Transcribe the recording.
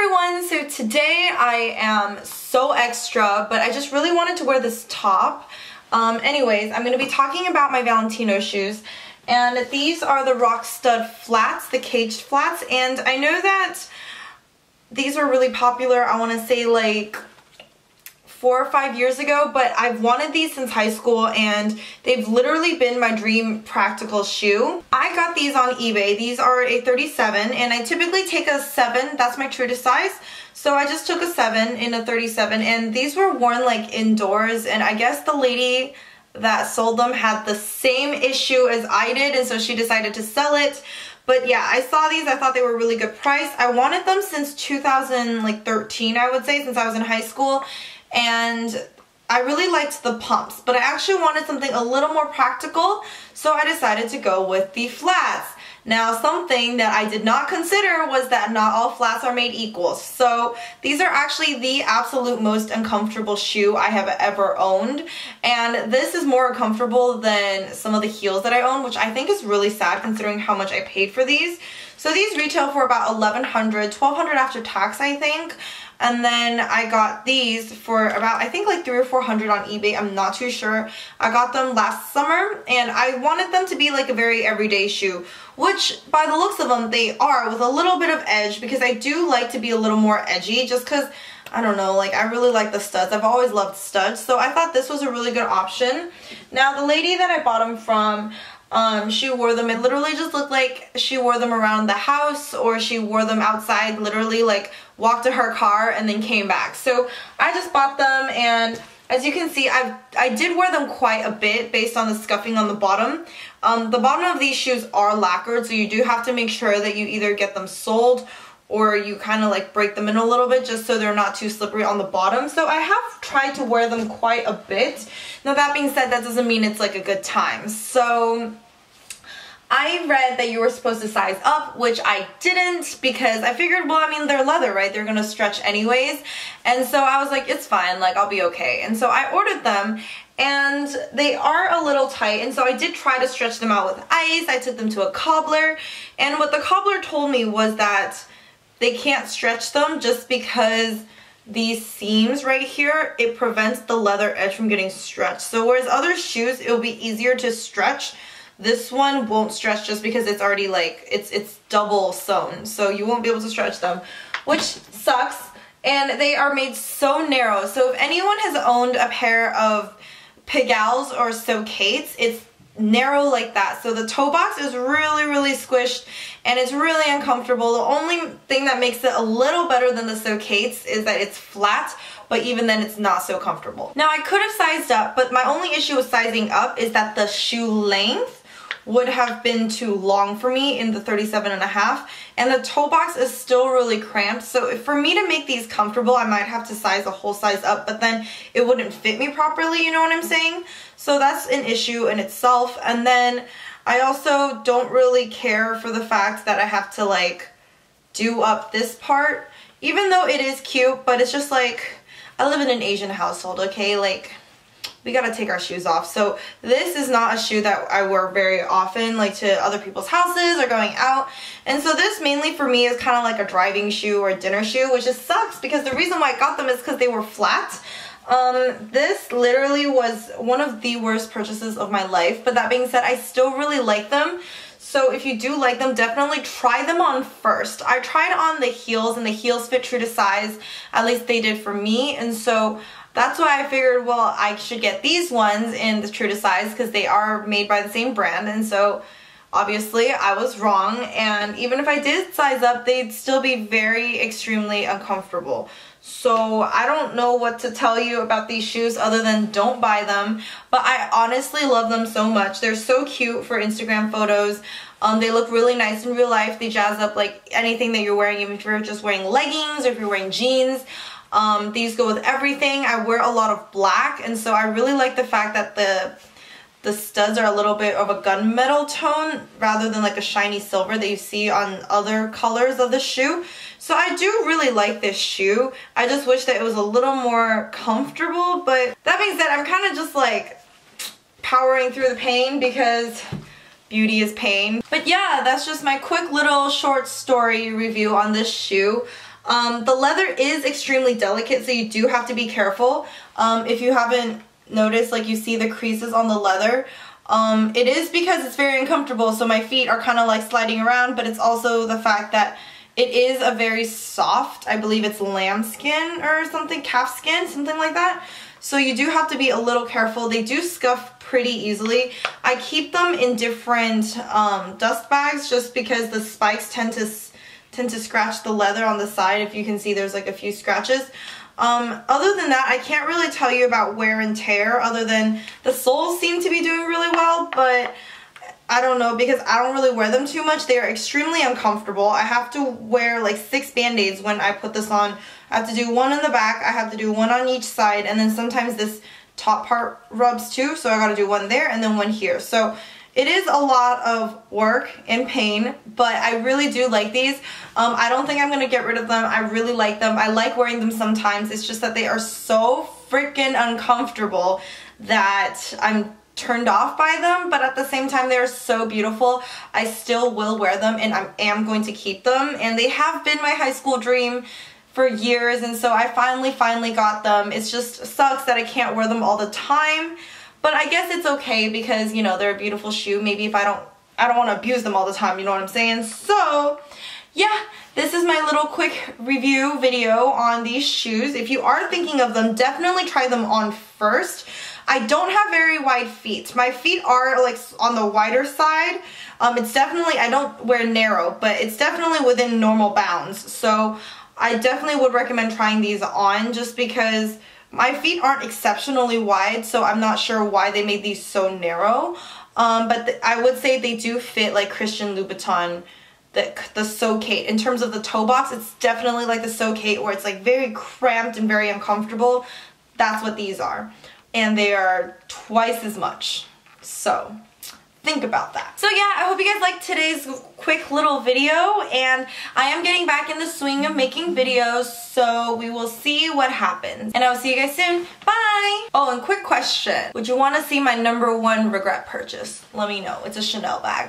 everyone, so today I am so extra, but I just really wanted to wear this top. Anyways, I'm going to be talking about my Valentino shoes, and these are the Rockstud flats, the caged flats, and I know that these are really popular, I want to say like 4 or 5 years ago, but I've wanted these since high school and they've literally been my dream practical shoe. I got these on eBay. These are a 37 and I typically take a 7. That's my true to size. So I just took a 7 in a 37 and these were worn like indoors, and I guess the lady that sold them had the same issue as I did, and so she decided to sell it. But yeah, I saw these, I thought they were a really good price. I wanted them since 2013, I would say, since I was in high school. And I really liked the pumps, but I actually wanted something a little more practical, so I decided to go with the flats. Now, something that I did not consider was that not all flats are made equal. So these are actually the absolute most uncomfortable shoe I have ever owned, and this is more comfortable than some of the heels that I own, which I think is really sad considering how much I paid for these. So these retail for about $1,100, $1,200 after tax, I think. And then I got these for about, I think like $300 or $400 on eBay. I'm not too sure. I got them last summer and I wanted them to be like a very everyday shoe, which by the looks of them, they are, with a little bit of edge, because I do like to be a little more edgy just because, I don't know, like I really like the studs. I've always loved studs. So I thought this was a really good option. Now the lady that I bought them from, she wore them, it literally just looked like she wore them around the house, or she wore them outside, literally like walked to her car and then came back. So I just bought them, and as you can see, I did wear them quite a bit based on the scuffing on the bottom. The bottom of these shoes are lacquered, so you do have to make sure that you either get them soled or you kind of like break them in a little bit just so they're not too slippery on the bottom. So I have tried to wear them quite a bit. Now that being said, that doesn't mean it's like a good time. So I read that you were supposed to size up, which I didn't, because I figured, well, I mean, they're leather, right? They're gonna stretch anyways. And so I was like, it's fine, like I'll be okay. And so I ordered them, and they are a little tight, and so I did try to stretch them out with ice. I took them to a cobbler, and what the cobbler told me was that they can't stretch them just because these seams right here, it prevents the leather edge from getting stretched. So whereas other shoes, it'll be easier to stretch, this one won't stretch just because it's already like, it's double sewn. So you won't be able to stretch them, which sucks. And they are made so narrow. So if anyone has owned a pair of Pigalles or Socates, it's narrow like that. So the toe box is really, really squished and it's really uncomfortable. The only thing that makes it a little better than the Socates is that it's flat, but even then it's not so comfortable. Now I could have sized up, but my only issue with sizing up is that the shoe length would have been too long for me in the 37.5, and the toe box is still really cramped. So for me to make these comfortable, I might have to size a whole size up, but then it wouldn't fit me properly, you know what I'm saying? So that's an issue in itself. And then I also don't really care for the fact that I have to like do up this part, even though it is cute, but it's just like, I live in an Asian household, okay? Like, we gotta take our shoes off. So this is not a shoe that I wear very often, like to other people's houses or going out. And so this mainly for me is kind of like a driving shoe or a dinner shoe, which just sucks because the reason why I got them is because they were flat. This literally was one of the worst purchases of my life, but that being said, I still really like them. So if you do like them, definitely try them on first. I tried on the heels, and the heels fit true to size, at least they did for me, and so that's why I figured, well, I should get these ones in the true to size because they are made by the same brand. And so obviously I was wrong, and even if I did size up, they'd still be very extremely uncomfortable. So I don't know what to tell you about these shoes other than don't buy them, but I honestly love them so much. They're so cute for Instagram photos. They look really nice in real life. They jazz up like anything that you're wearing, even if you're just wearing leggings or if you're wearing jeans. These go with everything. I wear a lot of black, and so I really like the fact that the studs are a little bit of a gunmetal tone rather than like a shiny silver that you see on other colors of the shoe. So I do really like this shoe. I just wish that it was a little more comfortable, but that being said, I'm kind of just like powering through the pain because beauty is pain. But yeah, that's just my quick little short story review on this shoe. The leather is extremely delicate, so you do have to be careful. If you haven't noticed, like you see the creases on the leather, it is because it's very uncomfortable, so my feet are kind of like sliding around, but it's also the fact that it is a very soft, I believe it's lamb skin or something, calf skin, something like that. So you do have to be a little careful. They do scuff pretty easily. I keep them in different dust bags just because the spikes tend to scratch the leather on the side. If you can see, there's like a few scratches. Other than that, I can't really tell you about wear and tear other than the soles seem to be doing really well, but I don't know because I don't really wear them too much. They are extremely uncomfortable. I have to wear like 6 band-aids when I put this on. I have to do one in the back, I have to do one on each side, and then sometimes this top part rubs too, so I gotta do one there and then one here. So it is a lot of work and pain, but I really do like these. I don't think I'm gonna get rid of them. I really like them. I like wearing them sometimes. It's just that they are so freaking uncomfortable that I'm turned off by them, but at the same time they're so beautiful. I still will wear them and I am going to keep them, and they have been my high school dream for years, and so I finally got them. It just sucks that I can't wear them all the time, but I guess it's okay because, you know, they're a beautiful shoe. Maybe if I don't want to abuse them all the time, you know what I'm saying? So yeah, this is my little quick review video on these shoes. If you are thinking of them, definitely try them on first. I don't have very wide feet. My feet are like on the wider side. It's definitely, I don't wear narrow, but it's definitely within normal bounds. So I definitely would recommend trying these on just because my feet aren't exceptionally wide, so I'm not sure why they made these so narrow. But I would say they do fit like Christian Louboutin, the Socate. In terms of the toe box, it's definitely like the Socate where it's like very cramped and very uncomfortable. That's what these are. And they are twice as much. So think about that. So yeah, I hope you guys liked today's quick little video, and I am getting back in the swing of making videos, so we will see what happens. And I will see you guys soon. Bye! Oh, and quick question. Would you want to see my #1 regret purchase? Let me know. It's a Chanel bag.